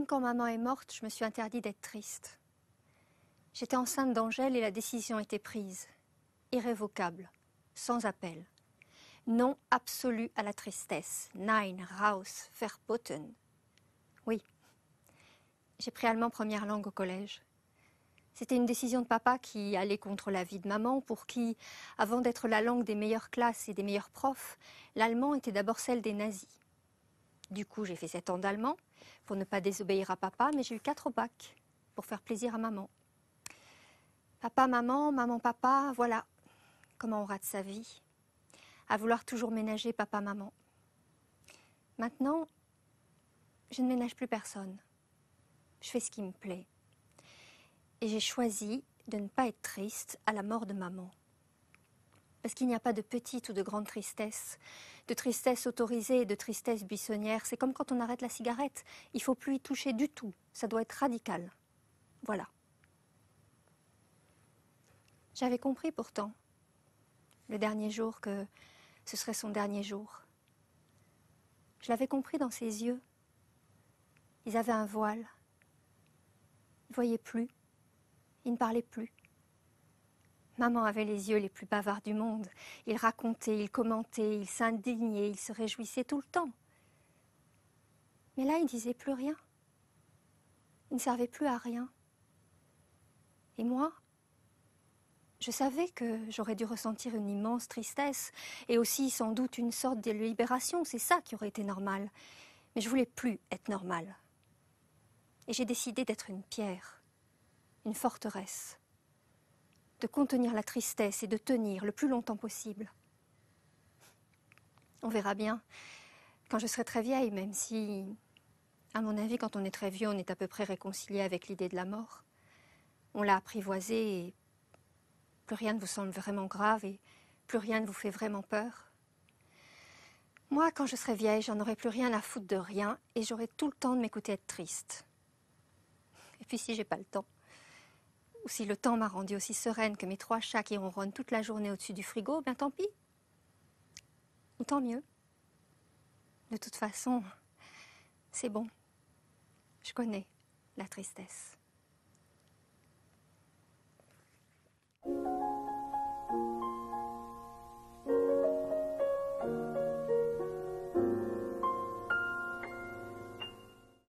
même quand maman est morte, je me suis interdit d'être triste. J'étais enceinte d'Angèle et la décision était prise. Irrévocable, sans appel. Non absolu à la tristesse. Nein, raus, verboten. Oui. J'ai pris allemand première langue au collège. C'était une décision de papa qui allait contre l'avis de maman, pour qui, avant d'être la langue des meilleures classes et des meilleurs profs, l'allemand était d'abord celle des nazis. Du coup, j'ai fait 7 ans d'allemand pour ne pas désobéir à papa, mais j'ai eu 4 au bac pour faire plaisir à maman. Papa, maman, maman, papa, voilà comment on rate sa vie. À vouloir toujours ménager papa, maman. Maintenant, je ne ménage plus personne. Je fais ce qui me plaît. Et j'ai choisi de ne pas être triste à la mort de maman. Parce qu'il n'y a pas de petite ou de grande tristesse, de tristesse autorisée et de tristesse buissonnière. C'est comme quand on arrête la cigarette. Il ne faut plus y toucher du tout. Ça doit être radical. Voilà. J'avais compris pourtant, le dernier jour, que ce serait son dernier jour. Je l'avais compris dans ses yeux. Ils avaient un voile. Ils ne voyaient plus. Ils ne parlaient plus. Maman avait les yeux les plus bavards du monde. Il racontait, il commentait, il s'indignait, il se réjouissait tout le temps. Mais là, il disait plus rien. Il ne servait plus à rien. Et moi, je savais que j'aurais dû ressentir une immense tristesse et aussi sans doute une sorte de libération. C'est ça qui aurait été normal. Mais je voulais plus être normale. Et j'ai décidé d'être une pierre, une forteresse, de contenir la tristesse et de tenir le plus longtemps possible. On verra bien quand je serai très vieille, même si, à mon avis, quand on est très vieux, on est à peu près réconcilié avec l'idée de la mort. On l'a apprivoisée et plus rien ne vous semble vraiment grave et plus rien ne vous fait vraiment peur. Moi, quand je serai vieille, j'en aurai plus rien à foutre de rien et j'aurai tout le temps de m'écouter être triste. Et puis si j'ai pas le temps, ou si le temps m'a rendue aussi sereine que mes 3 chats qui ronronnent toute la journée au-dessus du frigo, bien tant pis. Ou tant mieux. De toute façon, c'est bon. Je connais la tristesse.